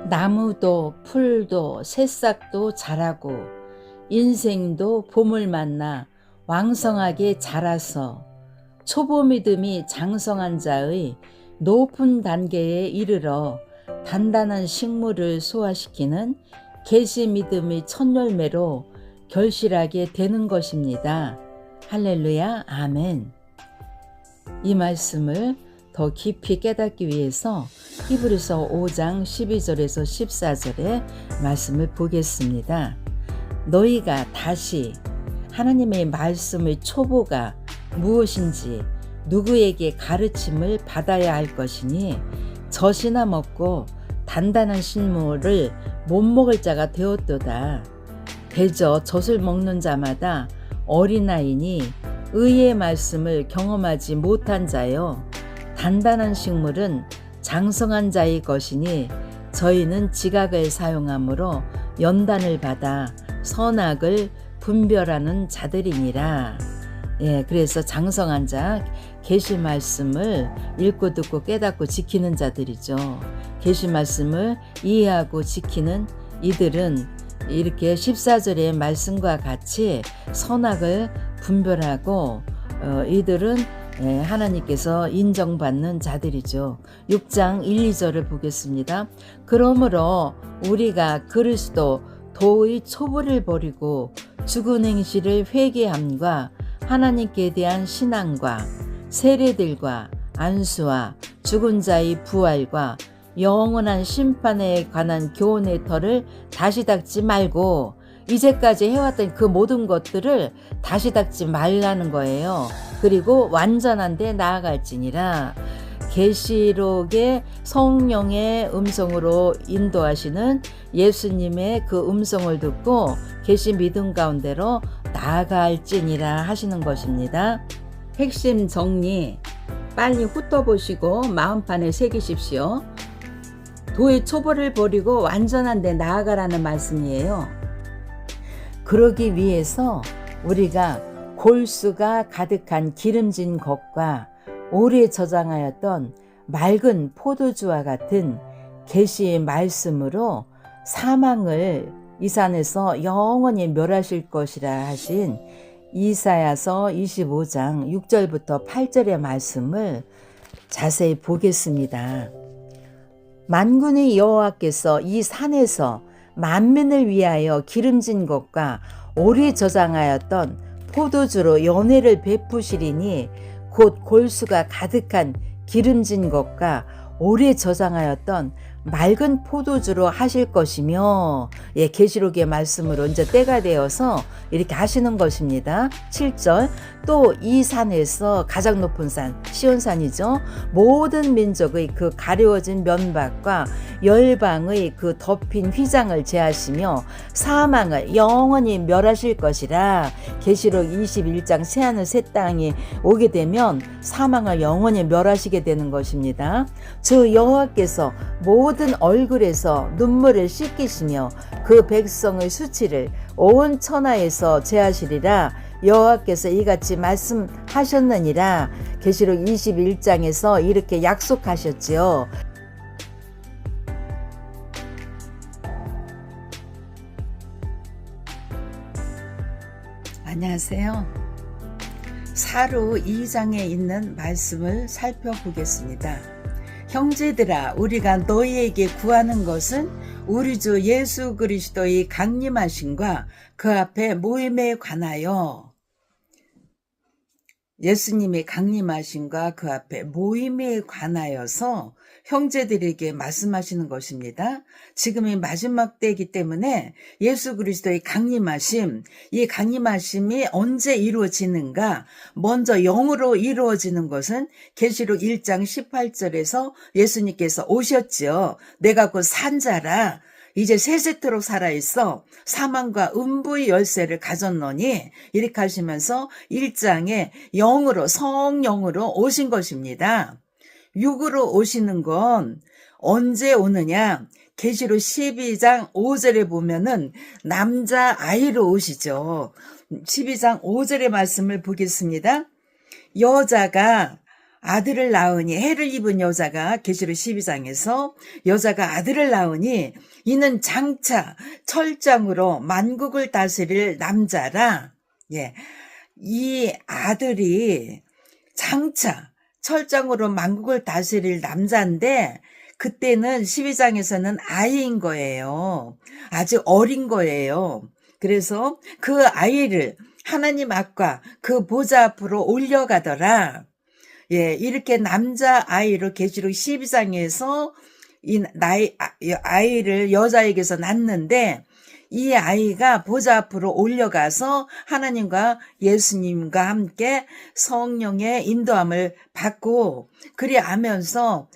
나무도 풀도 새싹도 자라고 인생도 봄을 만나 왕성하게 자라서 초보 믿음이 장성한 자의 높은 단계에 이르러 단단한 식물을 소화시키는 계시 믿음의 첫 열매로 결실하게 되는 것입니다. 할렐루야, 아멘. 이 말씀을 더 깊이 깨닫기 위해서 히브리서 5장 12절에서 14절의 말씀을 보겠습니다. 너희가 다시 하나님의 말씀의 초보가 무엇인지 누구에게 가르침을 받아야 할 것이니 젖이나 먹고 단단한 식물을 못 먹을 자가 되었도다. 대저 젖을 먹는 자마다 어린아이니 의의 말씀을 경험하지 못한 자요. 단단한 식물은 장성한 자의 것이니 저희는 지각을 사용함으로 연단을 받아 선악을 분별하는 자들이니라. 그래서 장성한 자, 계시 말씀을 읽고 듣고 깨닫고 지키는 자들이죠. 계시 말씀을 이해하고 지키는 이들은 이렇게 14절의 말씀과 같이 선악을 분별하고 이들은 하나님께서 인정받는 자들이죠. 6장 1, 2절을 보겠습니다. 그러므로 우리가 그리스도 도의 초보를 버리고 죽은 행실을 회개함과 하나님께 대한 신앙과 세례들과 안수와 죽은 자의 부활과 영원한 심판에 관한 교훈의 터를 다시 닦지 말고 이제까지 해왔던 그 모든 것들을 다시 닦지 말라는 거예요. 그리고 완전한 데 나아갈지니라. 계시록의 성령의 음성으로 인도하시는 예수님의 그 음성을 듣고 계시 믿음 가운데로 나아갈지니라 하시는 것입니다. 핵심 정리 빨리 훑어보시고 마음판에 새기십시오. 도의 초보를 버리고 완전한 데 나아가라는 말씀이에요. 그러기 위해서 우리가 골수가 가득한 기름진 것과 오래 저장하였던 맑은 포도주와 같은 계시의 말씀으로 사망을 이 산에서 영원히 멸하실 것이라 하신 이사야서 25장 6절부터 8절의 말씀을 자세히 보겠습니다. 만군의 여호와께서 이 산에서 만민을 위하여 기름진 것과 오래 저장하였던 포도주로 연회를 베푸시리니 곧 골수가 가득한 기름진 것과 오래 저장하였던 맑은 포도주로 하실 것이며 계시록의 말씀으로 이제 때가 되어서 이렇게 하시는 것입니다. 7절 또 이 산에서 가장 높은 산 시온산이죠. 모든 민족의 그 가려워진 면박과 열방의 그 덮인 휘장을 제하시며 사망을 영원히 멸하실 것이라. 계시록 21장 새하늘 새 땅이 오게 되면 사망을 영원히 멸하시게 되는 것입니다. 주 여호와께서 모든 얼굴에서 눈물을 씻기시며 그 백성의 수치를 온 천하에서 제하시리라. 여호와께서 이같이 말씀하셨느니라. 계시록 21장에서 이렇게 약속하셨지요. 안녕하세요. 사루 2장에 있는 말씀을 살펴보겠습니다. 형제들아, 우리가 너희에게 구하는 것은 우리 주 예수 그리스도의 강림하심과 그 앞에 모임에 관하여 예수님의 강림하심과 그 앞에 모임에 관하여서 형제들에게 말씀하시는 것입니다. 지금이 마지막 때이기 때문에 예수 그리스도의 강림하심, 이 강림하심이 언제 이루어지는가? 먼저 영으로 이루어지는 것은 계시록 1장 18절에서 예수님께서 오셨지요. 내가 곧 산자라. 이제 세세토록 살아있어 사망과 음부의 열쇠를 가졌노니 이렇게 하시면서 1장에 영으로 성령으로 오신 것입니다. 육으로 오시는 건 언제 오느냐? 계시록 12장 5절에 보면은 남자 아이로 오시죠. 12장 5절의 말씀을 보겠습니다. 여자가 아들을 낳으니 해를 입은 여자가 계시록 12장에서 여자가 아들을 낳으니 이는 장차 철장으로 만국을 다스릴 남자라. 예. 이 아들이 장차 철장으로 만국을 다스릴 남자인데 그때는 12장에서는 아이인 거예요. 아직 어린 거예요. 그래서 그 아이를 하나님 앞과 그 보좌 앞으로 올려가더라. 예, 이렇게 남자 아이로 계시록 12장에서 아이를 여자에게서 낳는데 이 아이가 보좌 앞으로 올려가서 하나님과 예수님과 함께 성령의 인도함을 받고 그리 하면서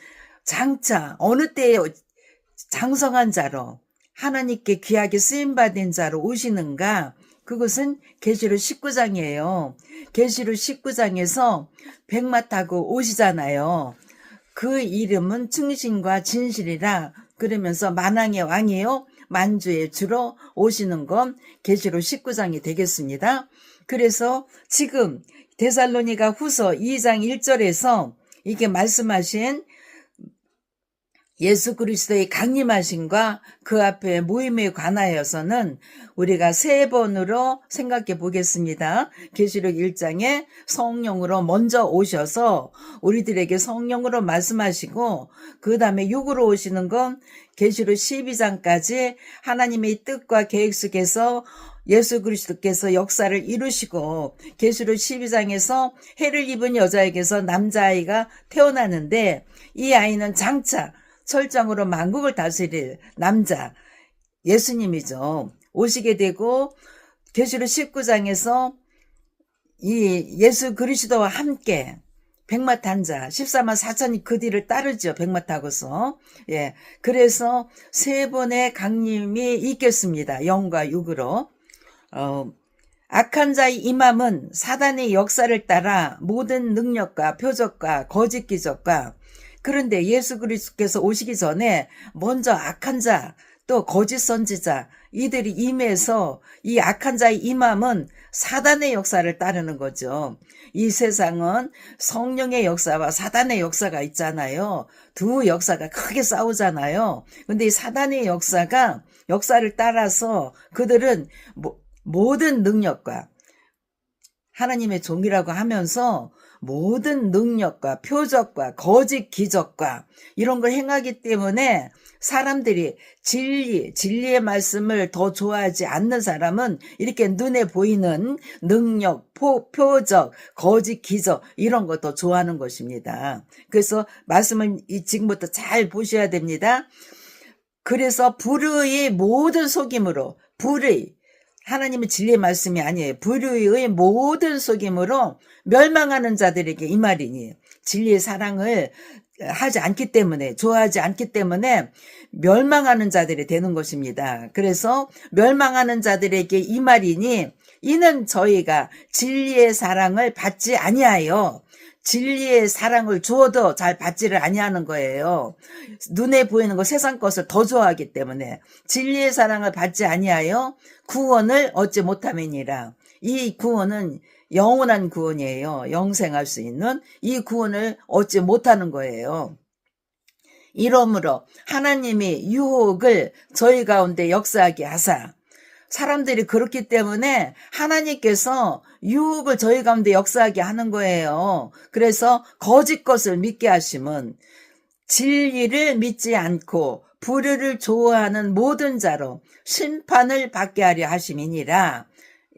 장차 어느 때에 장성한 자로 하나님께 귀하게 쓰임받은 자로 오시는가? 그것은 계시록 19장이에요. 계시록 19장에서 백마 타고 오시잖아요. 그 이름은 충신과 진실이라 그러면서 만왕의 왕이요 만주의 주로 오시는 건 계시록 19장이 되겠습니다. 그래서 지금 데살로니가 후서 2장 1절에서 이게 말씀하신 예수 그리스도의 강림하심과 그 앞에 모임에 관하여서는 우리가 세 번으로 생각해 보겠습니다. 계시록 1장에 성령으로 먼저 오셔서 우리들에게 성령으로 말씀하시고 그 다음에 육으로 오시는 건 계시록 12장까지 하나님의 뜻과 계획 속에서 예수 그리스도께서 역사를 이루시고 계시록 12장에서 해를 입은 여자에게서 남자아이가 태어나는데 이 아이는 장차 철장으로 만국을 다스릴 남자 예수님이죠. 오시게 되고 계시록 19장에서 이 예수 그리스도와 함께 백마 탄 자 14만 4천이 그 뒤를 따르죠. 백마 타고서. 예. 그래서 세 번의 강림이 있겠습니다. 영과 육으로. 악한 자의 임함은 사단의 역사를 따라 모든 능력과 표적과 거짓 기적과 그런데 예수 그리스도께서 오시기 전에 먼저 악한 자 또 거짓 선지자 이들이 임해서 이 악한 자의 임함은 사단의 역사를 따르는 거죠. 이 세상은 성령의 역사와 사단의 역사가 있잖아요. 두 역사가 크게 싸우잖아요. 근데 이 사단의 역사를 따라서 그들은 모든 능력과 하나님의 종이라고 하면서 모든 능력과 표적과 거짓 기적과 이런 걸 행하기 때문에 사람들이 진리의 말씀을 더 좋아하지 않는 사람은 이렇게 눈에 보이는 능력, 표적, 거짓 기적 이런 거 더 좋아하는 것입니다. 그래서 말씀을 지금부터 잘 보셔야 됩니다. 그래서 불의의 모든 속임으로 하나님은 진리의 말씀이 아니에요. 불의의 모든 속임으로 멸망하는 자들에게 이 말이니 진리의 사랑을 하지 않기 때문에 좋아하지 않기 때문에 멸망하는 자들이 되는 것입니다. 그래서 멸망하는 자들에게 이 말이니 이는 저희가 진리의 사랑을 받지 아니하여 진리의 사랑을 주어도 잘 받지를 아니하는 거예요. 눈에 보이는 거 세상 것을 더 좋아하기 때문에 진리의 사랑을 받지 아니하여 구원을 얻지 못함이니라. 이 구원은 영원한 구원이에요. 영생할 수 있는 이 구원을 얻지 못하는 거예요. 이러므로 하나님이 유혹을 저희 가운데 역사하게 하사 사람들이 그렇기 때문에 하나님께서 유혹을 저희 가운데 역사하게 하는 거예요. 그래서 거짓 것을 믿게 하심은 진리를 믿지 않고 불의를 좋아하는 모든 자로 심판을 받게 하려 하심이니라.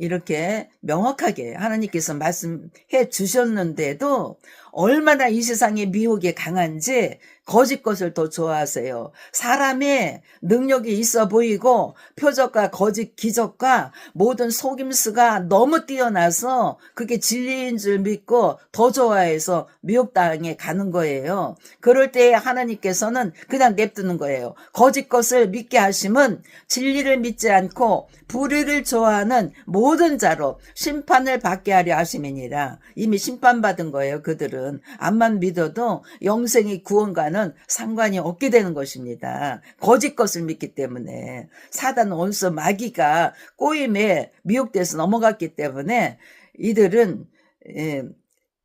이렇게 명확하게 하나님께서 말씀해 주셨는데도 얼마나 이 세상의 미혹이 강한지 거짓 것을 더 좋아하세요. 사람의 능력이 있어 보이고 표적과 거짓 기적과 모든 속임수가 너무 뛰어나서 그게 진리인 줄 믿고 더 좋아해서 미혹당에 가는 거예요. 그럴 때 하나님께서는 그냥 냅두는 거예요. 거짓 것을 믿게 하심은 진리를 믿지 않고 불의를 좋아하는 모든 자로 심판을 받게 하려 하심이니라. 이미 심판받은 거예요. 그들은 암만 믿어도 영생의 구원과는 상관이 없게 되는 것입니다. 거짓 것을 믿기 때문에 사단 원수 마귀가 꼬임에 미혹돼서 넘어갔기 때문에 이들은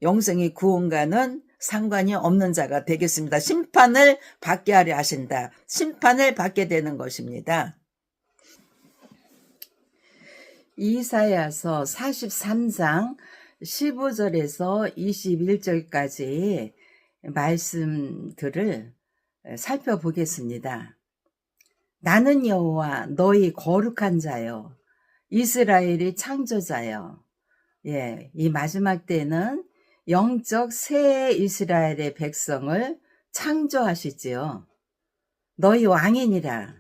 영생의 구원과는 상관이 없는 자가 되겠습니다. 심판을 받게 하려 하신다. 심판을 받게 되는 것입니다. 이사야서 43장 15절에서 21절까지 말씀들을 살펴보겠습니다. 나는 여호와 너희 거룩한 자요 이스라엘이 창조자요. 예, 이 마지막 때는 영적 새 이스라엘의 백성을 창조하시지요. 너희 왕이니라.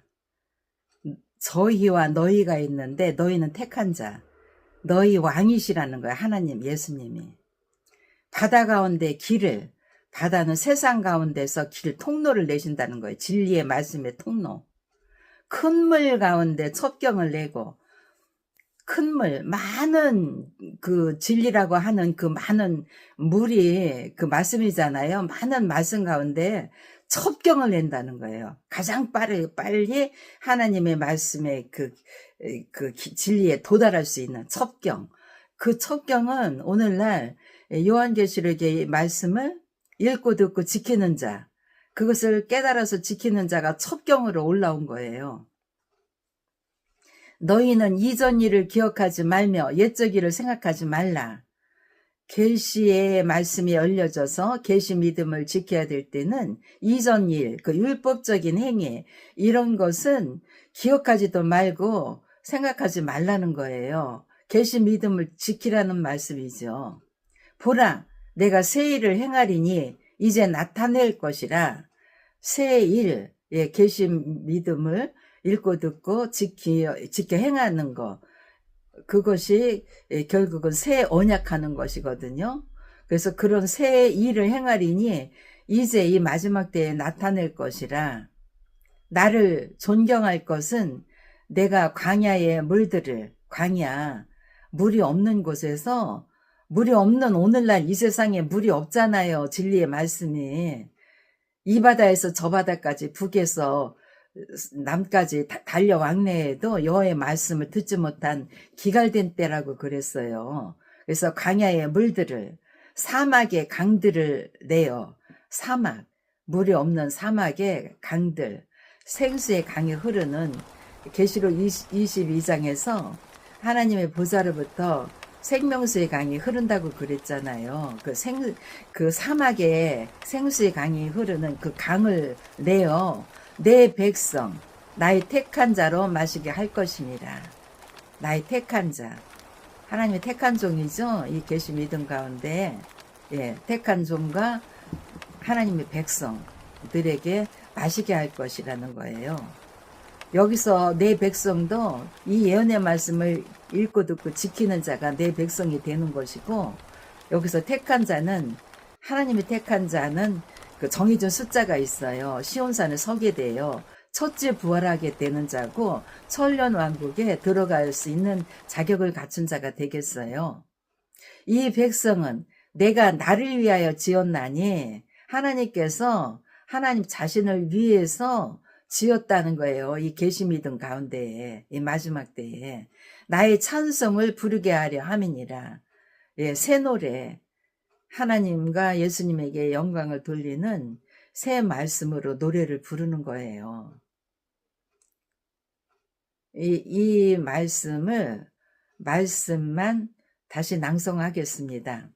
저희와 너희가 있는데 너희는 택한 자. 너희 왕이시라는 거예요. 하나님, 예수님이. 바다 가운데 길을, 바다는 세상 가운데서 길 통로를 내신다는 거예요. 진리의 말씀의 통로. 큰 물 가운데 첩경을 내고 큰 물, 많은 그 진리라고 하는 그 많은 물이 그 말씀이잖아요. 많은 말씀 가운데 첩경을 낸다는 거예요. 가장 빨리 하나님의 말씀의 그 진리에 도달할 수 있는 첩경. 그 첩경은 오늘날 요한계시록의 말씀을 읽고 듣고 지키는 자, 그것을 깨달아서 지키는 자가 첩경으로 올라온 거예요. 너희는 이전 일을 기억하지 말며 옛적 일을 생각하지 말라. 계시의 말씀이 알려져서 계시 믿음을 지켜야 될 때는 이전 일, 그 율법적인 행위 이런 것은 기억하지도 말고 생각하지 말라는 거예요. 계시 믿음을 지키라는 말씀이죠. 보라, 내가 새 일을 행하리니 이제 나타낼 것이라. 새 일, 예, 계시 믿음을 읽고 듣고 지켜 행하는 거, 그것이 결국은 새 언약하는 것이거든요. 그래서 그런 새 일을 행하리니 이제 이 마지막 때에 나타낼 것이라. 나를 존경할 것은 내가 광야의 물들을, 광야, 물이 없는 곳에서, 물이 없는 오늘날 이 세상에 물이 없잖아요. 진리의 말씀이. 이 바다에서 저 바다까지 북에서 남까지 달려 왕래해도 여호와의 말씀을 듣지 못한 기갈된 때라고 그랬어요. 그래서 광야의 물들을, 사막의 강들을 내어, 사막, 물이 없는 사막의 강들, 생수의 강이 흐르는 계시록 22장에서 하나님의 보좌로부터 생명수의 강이 흐른다고 그랬잖아요. 그 사막에 생수의 강이 흐르는 그 강을 내어 내 백성, 나의 택한 자로 마시게 할 것이니라. 나의 택한 자. 하나님의 택한 종이죠. 이 계시 믿음 가운데, 예, 택한 종과 하나님의 백성들에게 마시게 할 것이라는 거예요. 여기서 내 백성도 이 예언의 말씀을 읽고 듣고 지키는 자가 내 백성이 되는 것이고, 여기서 택한 자는, 하나님의 택한 자는 그 정해진 숫자가 있어요. 시온산에 서게 돼요. 첫째 부활하게 되는 자고 천년왕국에 들어갈 수 있는 자격을 갖춘 자가 되겠어요. 이 백성은 내가 나를 위하여 지었나니, 하나님께서 하나님 자신을 위해서 지었다는 거예요. 이 계시 믿음 가운데에, 이 마지막 때에 나의 찬송을 부르게 하려 함이니라. 예, 새 노래, 하나님과 예수님에게 영광을 돌리는 새 말씀으로 노래를 부르는 거예요. 이 말씀만 다시 낭송하겠습니다.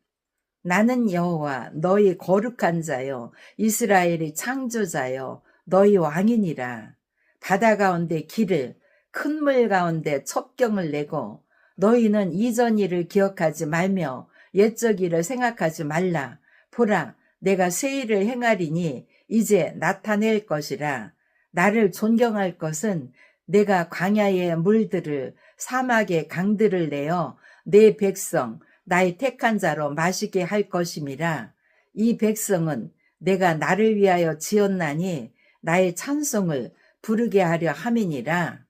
나는 여호와 너희 거룩한 자요 이스라엘의 창조자요 너희 왕이니라. 바다 가운데 길을, 큰 물 가운데 첩경을 내고 너희는 이전 일을 기억하지 말며 옛적 일을 생각하지 말라. 보라, 내가 새 일을 행하리니 이제 나타낼 것이라. 나를 존경할 것은 내가 광야의 물들을, 사막의 강들을 내어 내 백성, 나의 택한 자로 마시게 할 것임이라. 이 백성은 내가 나를 위하여 지었나니 나의 찬송을 부르게 하려 함이니라.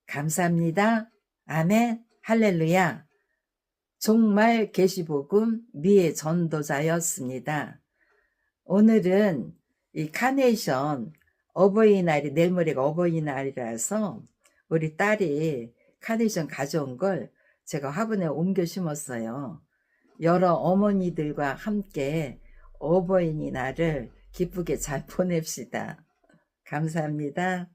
감사합니다. 아멘. 할렐루야. 정말 계시복음 미의 전도자였습니다. 오늘은 이 카네이션 어버이날이, 내일 모레가 어버이날이라서 우리 딸이 카네이션 가져온 걸 제가 화분에 옮겨 심었어요. 여러 어머니들과 함께 어버이날을 기쁘게 잘 보냅시다. 감사합니다.